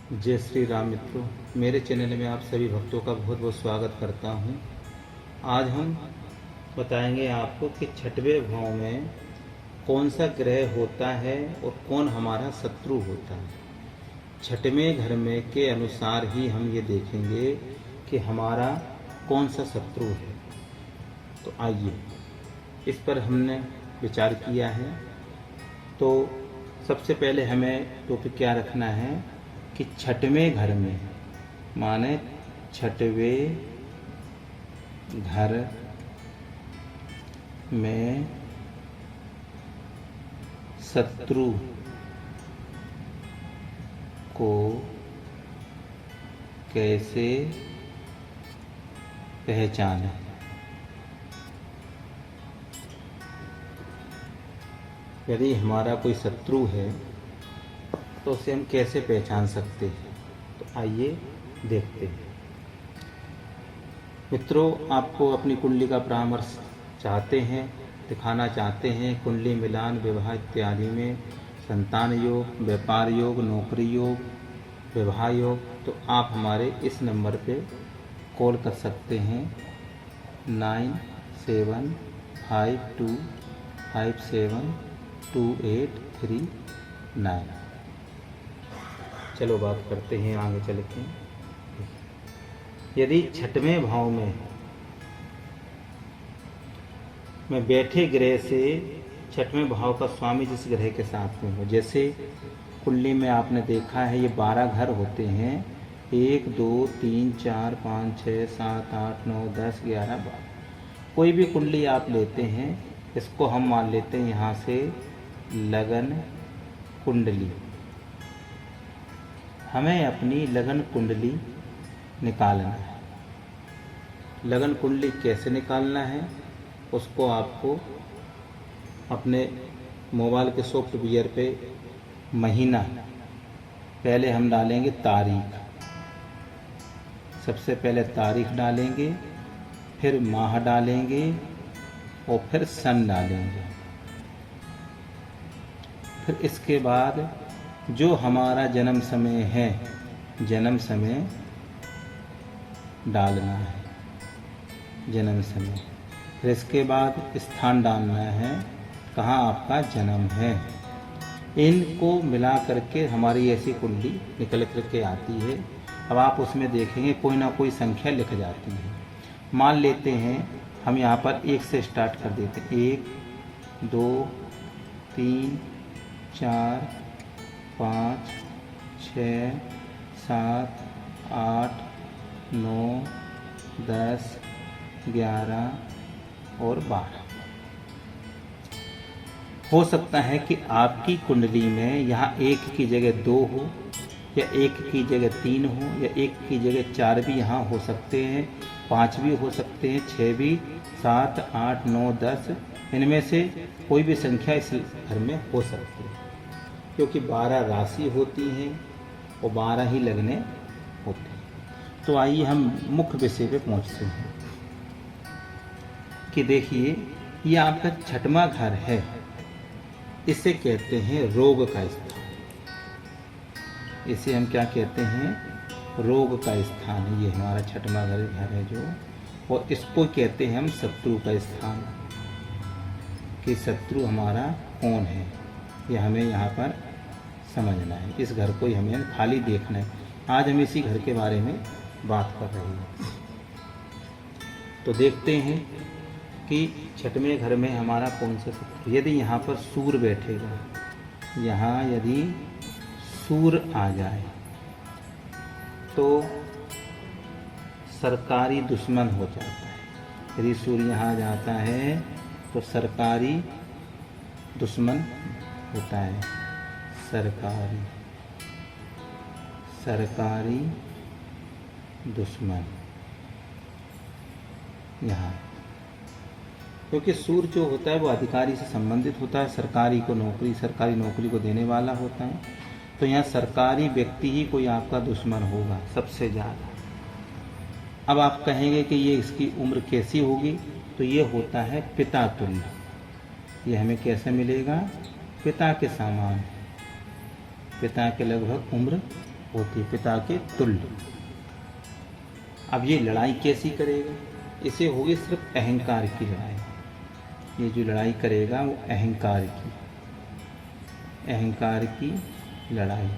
जय श्री राम मित्रों, मेरे चैनल में आप सभी भक्तों का बहुत बहुत स्वागत करता हूं। आज हम बताएंगे आपको कि छठवें भाव में कौन सा ग्रह होता है और कौन हमारा शत्रु होता है। छठवें घर में के अनुसार ही हम ये देखेंगे कि हमारा कौन सा शत्रु है। तो आइए इस पर हमने विचार किया है। तो सबसे पहले हमें टॉपिक क्या रखना है कि छठवें घर में माने छठवें घर में शत्रु को कैसे पहचानें। यदि हमारा कोई शत्रु है तो उसे हम कैसे पहचान सकते हैं, तो आइए देखते हैं। मित्रों, आपको अपनी कुंडली का परामर्श चाहते हैं, दिखाना चाहते हैं, कुंडली मिलान, विवाह इत्यादि में संतान योग, व्यापार योग, नौकरी योग, विवाह योग, तो आप हमारे इस नंबर पे कॉल कर सकते हैं 9752572839। चलो बात करते हैं आगे चल के। यदि छठवें भाव में बैठे ग्रह से छठवें भाव का स्वामी जिस ग्रह के साथ में हो, जैसे कुंडली में आपने देखा है ये 12 घर होते हैं, 1 2 3 4 5 6 7 8 9 10 11 12। कोई भी कुंडली आप लेते हैं, इसको हम मान लेते हैं यहाँ से लगन कुंडली। हमें अपनी लगन कुंडली निकालना है। लगन कुंडली कैसे निकालना है, उसको आपको अपने मोबाइल के सॉफ्टवेयर पे महीना, पहले हम डालेंगे तारीख, सबसे पहले तारीख डालेंगे, फिर माह डालेंगे और फिर सन डालेंगे। फिर इसके बाद जो हमारा जन्म समय है, जन्म समय डालना है, जन्म समय। फिर इसके बाद स्थान डालना है, कहाँ आपका जन्म है। इनको मिला करके हमारी ऐसी कुंडली निकल करके आती है। अब आप उसमें देखेंगे कोई ना कोई संख्या लिख जाती है। मान लेते हैं हम यहाँ पर 1 से स्टार्ट कर देते हैं। 1 2 3 4 5 6 7 8 9 10 11 और 12। हो सकता है कि आपकी कुंडली में यहाँ 1 की जगह 2 हो, या 1 की जगह 3 हो, या 1 की जगह 4 भी यहाँ हो सकते हैं, 5 भी हो सकते हैं, 6 भी, 7 8 9 10, इनमें से कोई भी संख्या इस घर में हो सकती है, क्योंकि 12 राशि होती हैं और 12 ही लगने होते हैं। तो आइए हम मुख्य विषय पे पहुँचते हैं कि देखिए ये आपका छठवां घर है। इसे कहते हैं रोग का स्थान। इसे हम क्या कहते हैं, रोग का स्थान है। ये हमारा छठवां घर है जो, और इसको कहते हैं हम शत्रु का स्थान। कि शत्रु हमारा कौन है, ये हमें यहाँ पर समझना है। इस घर को ही हमें खाली देखना है। आज हम इसी घर के बारे में बात कर रहे हैं। तो देखते हैं कि छठवें घर में हमारा कौन सा शत्रु। यदि यहाँ पर सूर बैठेगा, यहाँ यदि सूर आ जाए तो सरकारी दुश्मन हो जाता है। यदि सूर यहाँ जाता है तो सरकारी दुश्मन होता है। सरकारी दुश्मन यहाँ, क्योंकि सूर्य जो होता है वो अधिकारी से संबंधित होता है, सरकारी नौकरी को देने वाला होता है। तो यहाँ सरकारी व्यक्ति ही कोई आपका दुश्मन होगा सबसे ज़्यादा। अब आप कहेंगे कि ये इसकी उम्र कैसी होगी, तो ये होता है पिता तुल्य। ये हमें कैसे मिलेगा, पिता के समान, पिता के लगभग उम्र होती है, पिता के तुल्य। अब ये लड़ाई कैसी करेगा? इसे होगी सिर्फ अहंकार की लड़ाई। ये जो लड़ाई करेगा वो अहंकार की लड़ाई,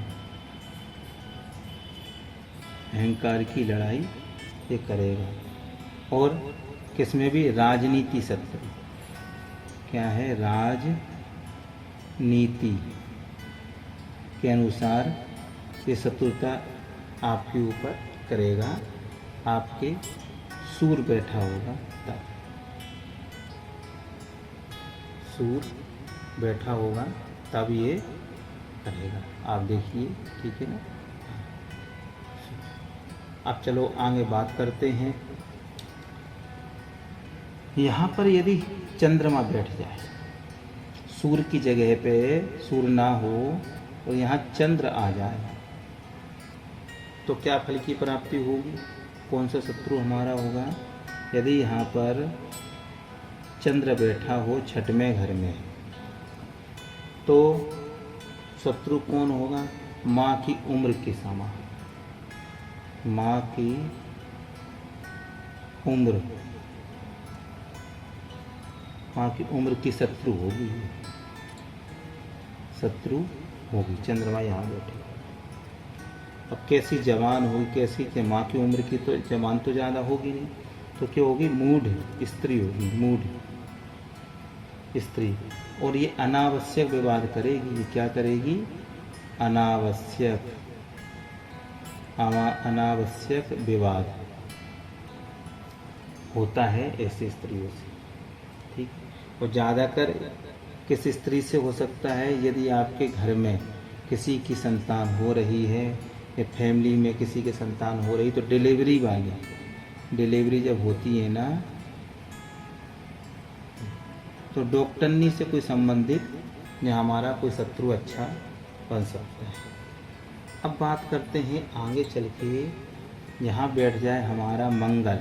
अहंकार की लड़ाई ये करेगा। और किसमें भी राजनीति शत्रु, क्या है, राजनीति के अनुसार ये शत्रुता आपके ऊपर करेगा। आपके सूर बैठा होगा तब, सूर बैठा होगा तब ये करेगा। आप देखिए, ठीक है ना। अब चलो आगे बात करते हैं। यहाँ पर यदि चंद्रमा बैठ जाए, सूर्य की जगह पे सूर्य ना हो और यहाँ चंद्र आ जाए, तो क्या फल की प्राप्ति होगी? कौन सा शत्रु हमारा होगा? यदि यहाँ पर चंद्र बैठा हो छठवें घर में, तो शत्रु कौन होगा? माँ की उम्र के समान, माँ की उम्र, माँ की उम्र की शत्रु होगी, शत्रु होगी। चंद्रमा यहाँ बैठे। अब कैसी जवान होगी, कैसी कि माँ की उम्र की तो जवान तो ज़्यादा होगी नहीं, तो क्या होगी? मूढ़ स्त्री होगी, मूढ़ स्त्री। और ये अनावश्यक विवाद करेगी। ये क्या करेगी? अनावश्यक विवाद होता है ऐसे स्त्रियों से, ठीक। और ज़्यादातर किस स्त्री से हो सकता है? यदि आपके घर में किसी की संतान हो रही है या फैमिली में किसी की संतान हो रही, तो डिलीवरी वाली, डिलीवरी जब होती है ना, तो डॉक्टरनी से कोई संबंधित या हमारा कोई शत्रु अच्छा बन सकता है। अब बात करते हैं आगे चल के, यहाँ बैठ जाए हमारा मंगल।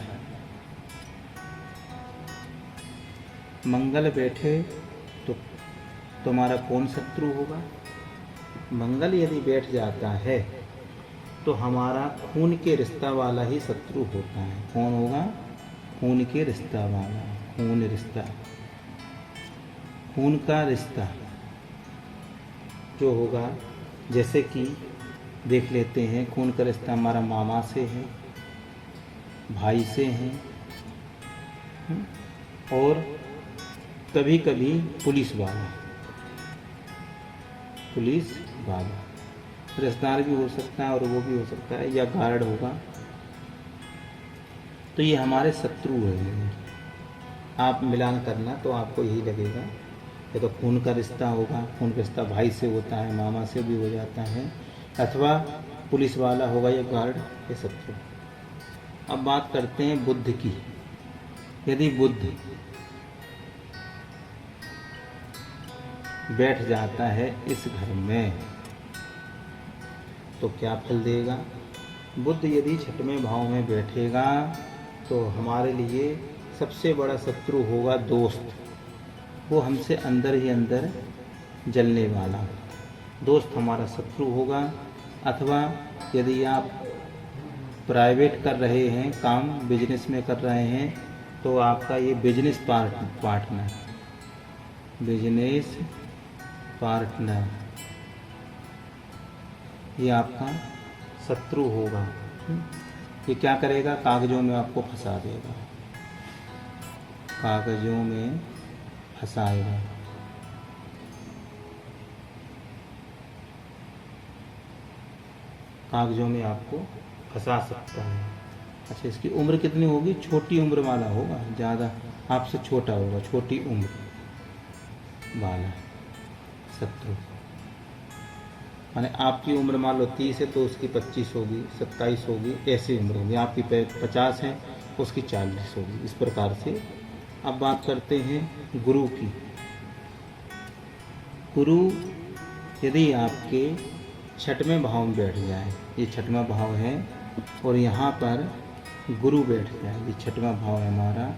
मंगल बैठे तो तुम्हारा कौन शत्रु होगा? मंगल यदि बैठ जाता है तो हमारा खून के रिश्ता वाला ही शत्रु होता है। कौन होगा? खून के रिश्ता वाला, खून रिश्ता, खून का रिश्ता जो होगा। जैसे कि देख लेते हैं, खून का रिश्ता हमारा मामा से है, भाई से है, और कभी कभी पुलिस वाला, पुलिस वाला रिश्तेदार भी हो सकता है और वो भी हो सकता है, या गार्ड होगा। तो ये हमारे शत्रु हैं। आप मिलान करना तो आपको यही लगेगा। ये तो खून का रिश्ता होगा, खून का रिश्ता भाई से होता है, मामा से भी हो जाता है, अथवा पुलिस वाला होगा या गार्ड, ये शत्रु। अब बात करते हैं बुध की। यदि बुध बैठ जाता है इस घर में तो क्या फल देगा? बुध यदि छठवें भाव में बैठेगा तो हमारे लिए सबसे बड़ा शत्रु होगा दोस्त। वो हमसे अंदर ही अंदर जलने वाला दोस्त हमारा शत्रु होगा। अथवा यदि आप प्राइवेट कर रहे हैं काम, बिजनेस में कर रहे हैं, तो आपका ये बिजनेस पार्टनर, बिजनेस पार्टनर ये आपका शत्रु होगा। ये क्या करेगा? कागजों में आपको फंसा देगा, कागजों में फंसाएगा। कागजों में आपको फंसा सकता है। अच्छा, इसकी उम्र कितनी होगी? छोटी उम्र वाला होगा, ज़्यादा आपसे छोटा होगा, छोटी उम्र वाला शत्रु। माने आपकी उम्र मान लो 30 है तो उसकी 25 होगी, 27 होगी, ऐसी उम्र होगी। आपकी 50 है, उसकी 40 होगी, इस प्रकार से। अब बात करते हैं गुरु की। गुरु यदि आपके छठवें भाव में बैठ जाए, ये छठवां भाव है, और यहाँ पर गुरु बैठ जाए, ये छठवां भाव है हमारा,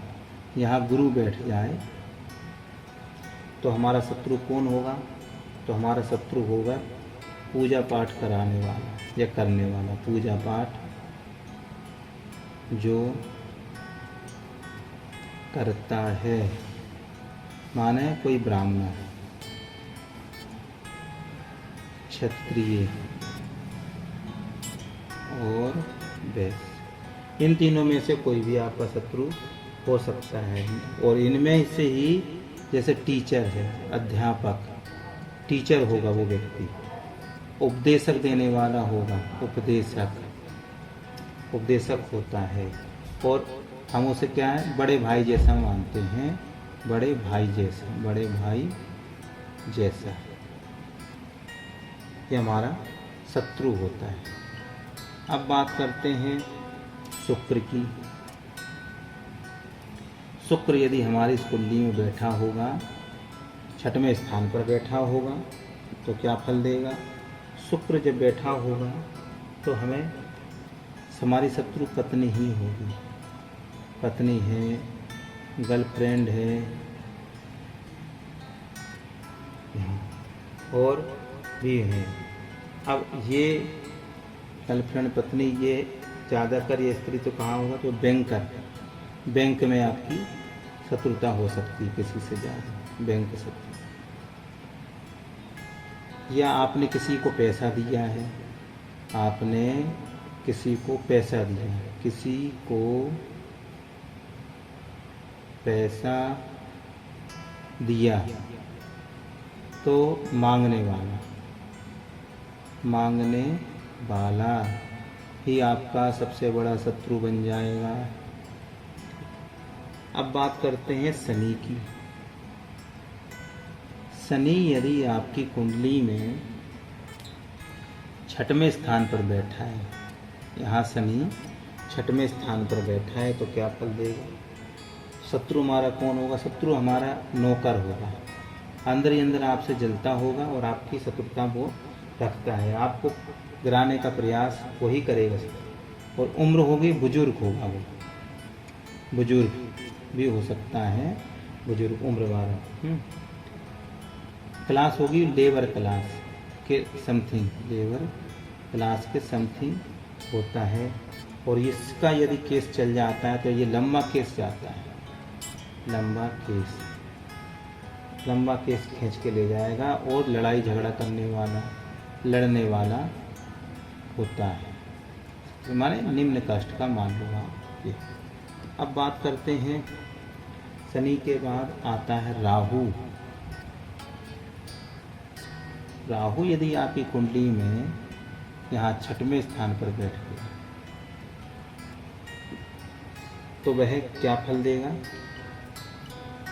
यहाँ गुरु बैठ जाए तो हमारा शत्रु कौन होगा? तो हमारा शत्रु होगा पूजा पाठ कराने वाला या करने वाला, पूजा पाठ जो करता है, माने कोई ब्राह्मण, क्षत्रिय और वैश्य, इन तीनों में से कोई भी आपका शत्रु हो सकता है। और इनमें से ही जैसे टीचर है, अध्यापक, टीचर होगा वो व्यक्ति, उपदेशक देने वाला होगा, उपदेशक होता है। और हम उसे क्या है, बड़े भाई जैसा मानते हैं, बड़े भाई जैसा ये हमारा शत्रु होता है। अब बात करते हैं शुक्र की। शुक्र यदि हमारी इस कुंडली में बैठा होगा, छठवें स्थान पर बैठा होगा, तो क्या फल देगा? शुक्र जब बैठा होगा तो हमें हमारी शत्रु पत्नी ही होगी, पत्नी है, गर्लफ्रेंड है और भी है। अब ये गर्लफ्रेंड, पत्नी, ये ज़्यादातर ये स्त्री तो कहाँ होगा, तो बैंक में आपकी शत्रुता हो सकती है किसी से ज़्यादा, बैंक शत्रु। या आपने किसी को पैसा दिया है, आपने किसी को पैसा दिया है, किसी को पैसा दिया तो मांगने वाला ही आपका सबसे बड़ा शत्रु बन जाएगा। अब बात करते हैं शनि की। शनि यदि आपकी कुंडली में छठवें स्थान पर बैठा है, यहाँ शनि छठवें स्थान पर बैठा है, तो क्या फल देगा? शत्रु हमारा कौन होगा? शत्रु हमारा नौकर होगा, अंदर ही अंदर आपसे जलता होगा और आपकी शत्रुता वो रखता है, आपको गिराने का प्रयास वही करेगा। और उम्र होगी, बुजुर्ग होगा, वो बुजुर्ग भी हो सकता है, बुजुर्ग उम्र वाला। क्लास होगी लेबर क्लास के समथिंग, लेबर क्लास के समथिंग होता है। और इसका यदि केस चल जाता है तो ये लंबा केस जाता है, लंबा केस खींच के ले जाएगा और लड़ाई झगड़ा लड़ने वाला होता है, माने निम्न कास्ट का मान लो आप ये। अब बात करते हैं शनि के बाद आता है राहु। राहु यदि आपकी कुंडली में यहाँ छठवें स्थान पर बैठ गया तो वह क्या फल देगा?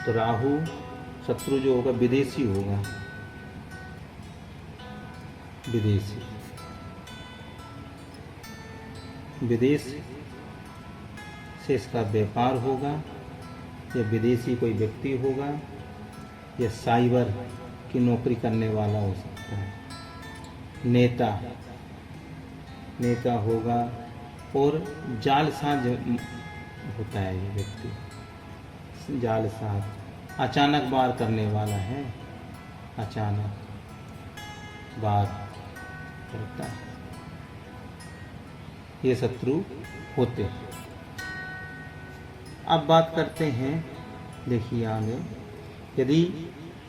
तो राहु शत्रु जो होगा विदेशी होगा, विदेश से इसका व्यापार होगा, या विदेशी कोई व्यक्ति होगा, या साइबर की नौकरी करने वाला हो सकता है, नेता होगा। और जालसाज होता है ये व्यक्ति, जालसाज, अचानक वार करने वाला है, अचानक वार करता है, ये शत्रु होते हैं। अब बात करते हैं, देखिए आगे, यदि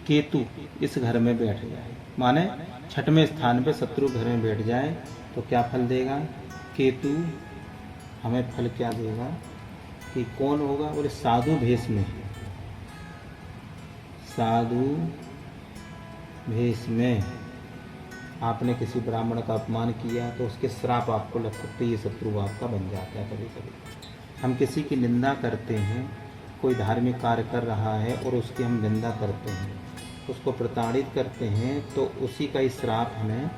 केतु इस घर में बैठ जाए, माने छठवें स्थान पे शत्रु घर में बैठ जाए, तो क्या फल देगा? केतु हमें फल क्या देगा कि कौन होगा? बोले साधु भेष में, साधु भेष में आपने किसी ब्राह्मण का अपमान किया तो उसके श्राप आपको लग सकते, ये शत्रु आपका बन जाता है। कभी कभी हम किसी की निंदा करते हैं, कोई धार्मिक कार्य कर रहा है और उसकी हम निंदा करते हैं, उसको प्रताड़ित करते हैं, तो उसी का ही श्राप हमें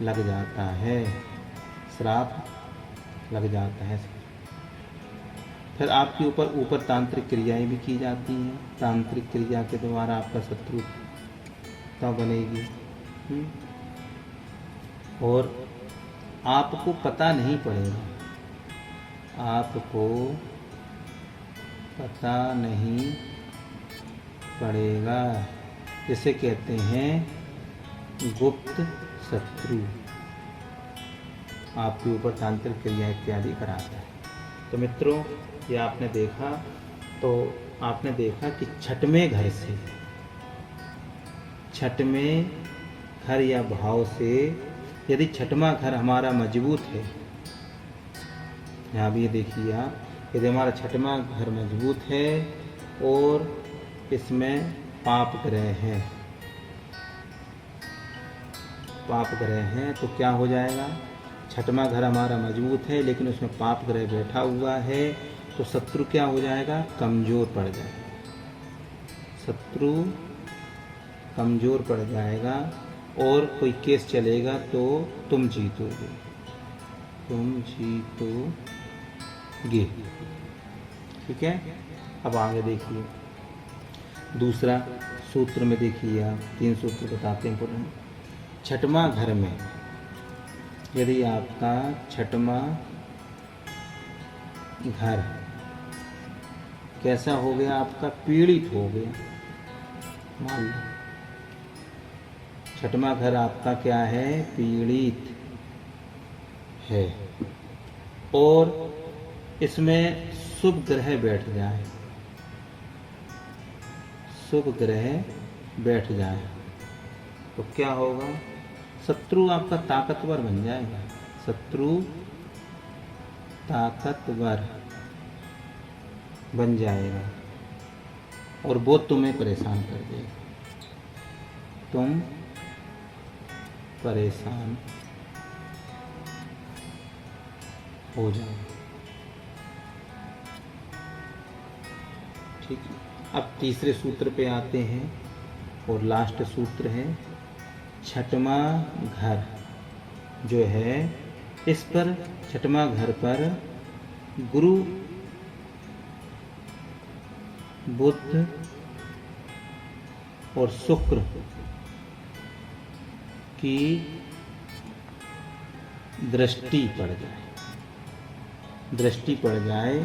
लग जाता है, श्राप लग जाता है। फिर आपके ऊपर तांत्रिक क्रियाएं भी की जाती हैं, तांत्रिक क्रिया के द्वारा आपका शत्रुता बनेगी। और आपको पता नहीं पड़ेगा, आपको पता नहीं पड़ेगा, इसे कहते हैं गुप्त शत्रु। आपके ऊपर तांत्रिक क्रिया इत्यादि कराता है। तो मित्रों, ये आपने देखा कि छठवें घर से, छठवें घर या भाव से यदि छठवां घर हमारा मजबूत है, यहाँ भी देखिए आप, यदि हमारा छठवां घर मजबूत है और इसमें पाप ग्रह हैं तो क्या हो जाएगा? छठवां घर हमारा मजबूत है लेकिन उसमें पाप ग्रह बैठा हुआ है तो शत्रु क्या हो जाएगा? कमज़ोर पड़ जाएगा। शत्रु कमज़ोर पड़ जाएगा और कोई केस चलेगा तो तुम जीतोगे। ठीक है। अब आगे देखिए दूसरा सूत्र में, देखिए आप 3 सूत्र बताते हैं। छठवां घर में यदि आपका छठवां घर कैसा हो गया? आपका पीड़ित हो गया। मान लो छठवां घर आपका क्या है? पीड़ित है और इसमें शुभ ग्रह बैठ जाए तो क्या होगा? शत्रु आपका ताकतवर बन जाएगा। शत्रु ताकतवर बन जाएगा और वो तुम्हें परेशान कर देगा। तुम परेशान हो जाओ। ठीक है। अब तीसरे सूत्र पे आते हैं और लास्ट सूत्र है छठवां घर जो है, इस पर छठवां घर पर गुरु, बुध और शुक्र की दृष्टि पड़ जाए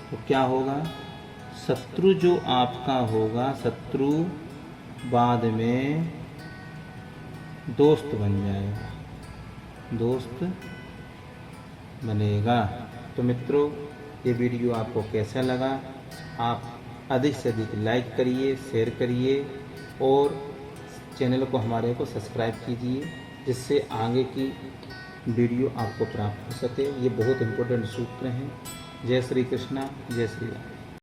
तो क्या होगा? शत्रु जो आपका होगा, शत्रु बाद में दोस्त बन जाएगा, दोस्त बनेगा। तो मित्रों, ये वीडियो आपको कैसा लगा? आप अधिक से अधिक लाइक करिए, शेयर करिए और चैनल को हमारे को सब्सक्राइब कीजिए, जिससे आगे की वीडियो आपको प्राप्त हो सके। ये बहुत इम्पोर्टेंट सूत्र हैं। जय श्री कृष्णा, जय श्री राम।